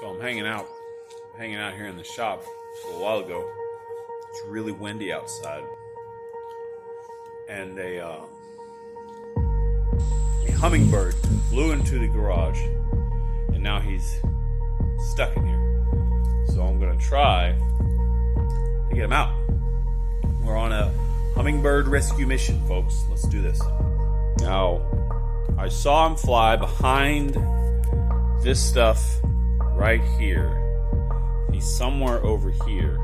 So I'm hanging out here in the shop a little while ago. It's really windy outside, and a hummingbird flew into the garage, and now he's stuck in here. So I'm gonna try to get him out. We're on a hummingbird rescue mission, folks. Let's do this. Now, I saw him fly behind this stuff right here. He's somewhere over here.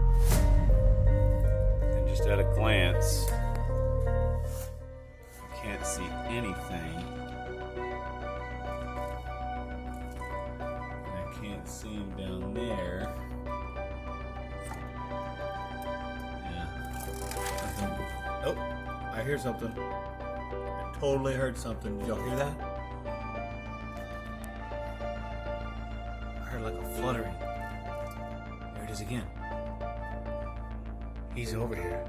And just at a glance, I can't see anything. I can't see him down there. Yeah. Oh, I hear something. I totally heard something. Did y'all hear that? I heard like a fluttering. There it is again. He's over here.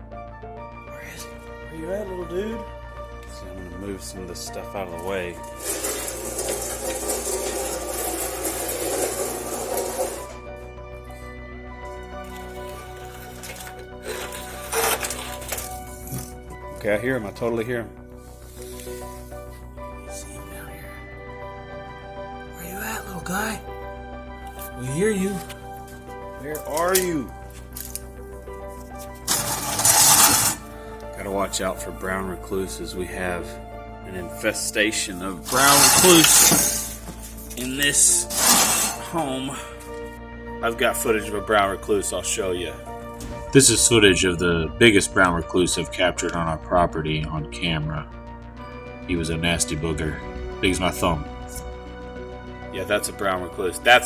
Where is he? Where you at, little dude? So I'm going to move some of this stuff out of the way. Okay, I hear him. I totally hear him. You see him down here? Where you at, little guy? We hear you. Where are you? Gotta watch out for brown recluses. We have an infestation of brown recluse in this home. I've got footage of a brown recluse I'll show you. This is footage of the biggest brown recluse I've captured on our property on camera. He was a nasty booger. Big as my thumb. Yeah, that's a brown recluse. That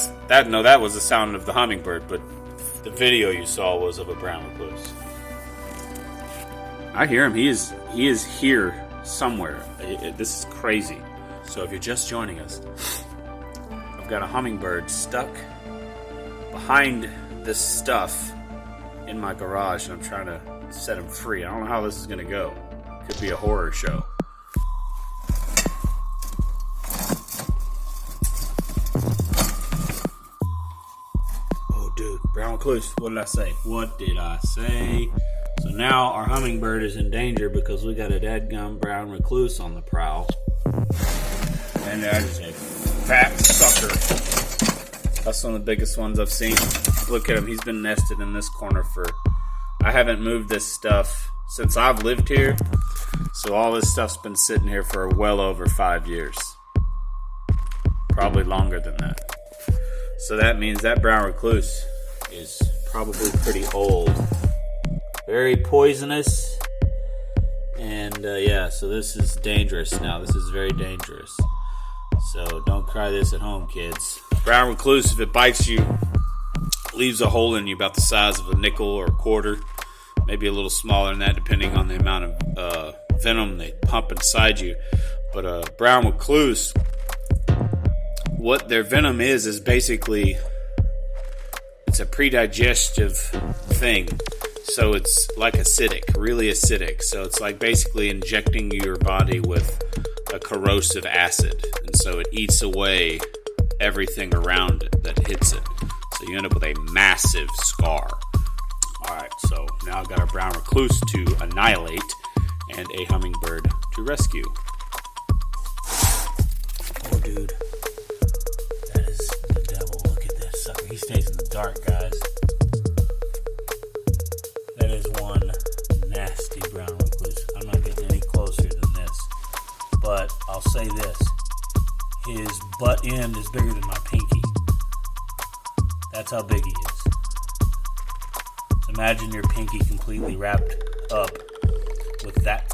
was the sound of the hummingbird, but the video you saw was of a brown recluse. I hear him. He is here somewhere. This is crazy. So if you're just joining us, I've got a hummingbird stuck behind this stuff in my garage, and I'm trying to set him free. I don't know how this is going to go. Could be a horror show. Oh, dude. Brown recluse. What did I say? What did I say? So now our hummingbird is in danger because we got a dadgum brown recluse on the prowl. And that is a fat sucker. That's one of the biggest ones I've seen. Look at him. He's been nested in this corner for... I haven't moved this stuff since I've lived here. So all this stuff's been sitting here for well over 5 years. Probably longer than that. So that means that brown recluse is probably pretty old. Very poisonous. And yeah, so this is dangerous now. This is very dangerous. So don't try this at home, kids. Brown recluse, if it bites you, leaves a hole in you about the size of a nickel or a quarter. Maybe a little smaller than that, depending on the amount of venom they pump inside you. But brown recluse, what their venom is basically, it's a predigestive thing. So it's like acidic, really acidic. So it's like basically injecting your body with a corrosive acid. And so it eats away everything around it that hits it. So you end up with a massive scar. Alright, so now I've got a brown recluse to annihilate and a hummingbird to rescue. Oh, dude. That is the devil. Look at this sucker. He stays in the dark, guys. That is one nasty brown recluse. I'm not getting any closer than this. But I'll say this. His butt end is bigger than my pinky. That's how big he is. So imagine your pinky completely wrapped up with that.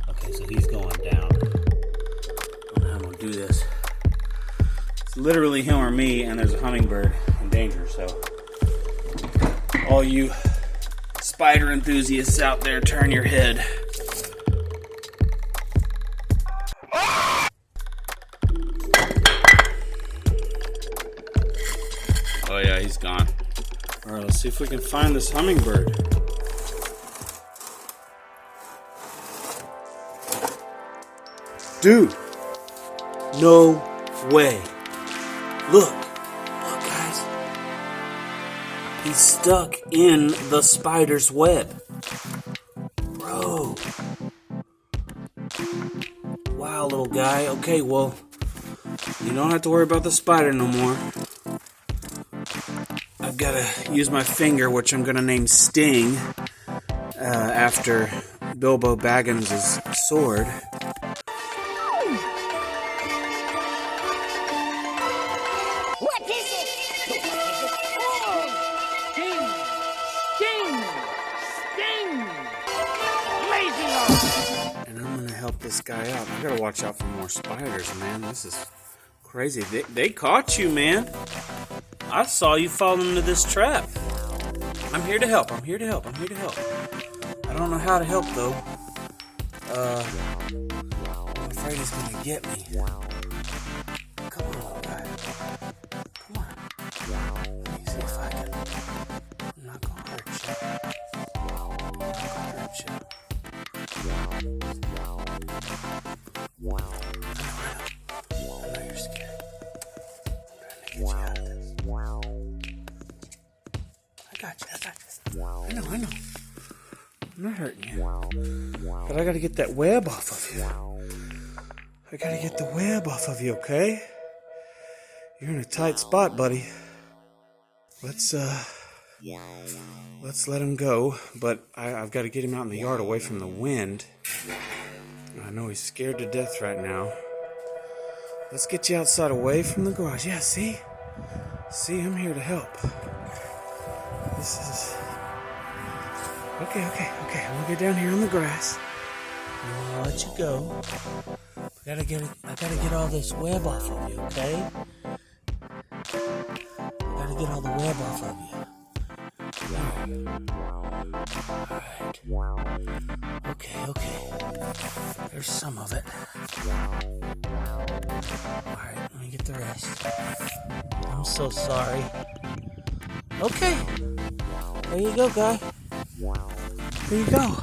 Okay, so he's going down. I don't know how I'm going to do this. It's literally him or me, and there's a hummingbird in danger, so all you spider enthusiasts out there, turn your head. Oh yeah, he's gone. Alright, let's see if we can find this hummingbird. Dude, no way. Look, guys. He's stuck in the spider's web. Bro. Wow, little guy. Okay, well, you don't have to worry about the spider no more. I've got to use my finger, which I'm going to name Sting, after Bilbo Baggins' sword. What is it? Oh, Sting! Sting! Sting! Amazing! And I'm going to help this guy out. I got to watch out for more spiders, man. This is crazy. They caught you, man. I saw you fall into this trap. I'm here to help. I'm here to help. I'm here to help. I don't know how to help, though. I'm afraid he's going to get me. Come on, little guy. Come on. Let me see if I can. I'm not going to hurt you. I'm not going to hurt you. I know you're scared. I'm trying to get you out of this. I got you. I know. I'm not hurting you. But I gotta get that web off of you. I gotta get the web off of you, okay? You're in a tight spot, buddy. Let's let him go. But I've got to get him out in the yard away from the wind. I know he's scared to death right now. Let's get you outside away from the garage. Yeah, see? See, I'm here to help. This is... Okay. I'm gonna get down here on the grass. And I'll let you go. I gotta get all this web off of you, okay? I gotta get all the web off of you. Alright. Okay. There's some of it. Alright, let me get the rest. I'm so sorry. Okay. There you go, guy. There you go.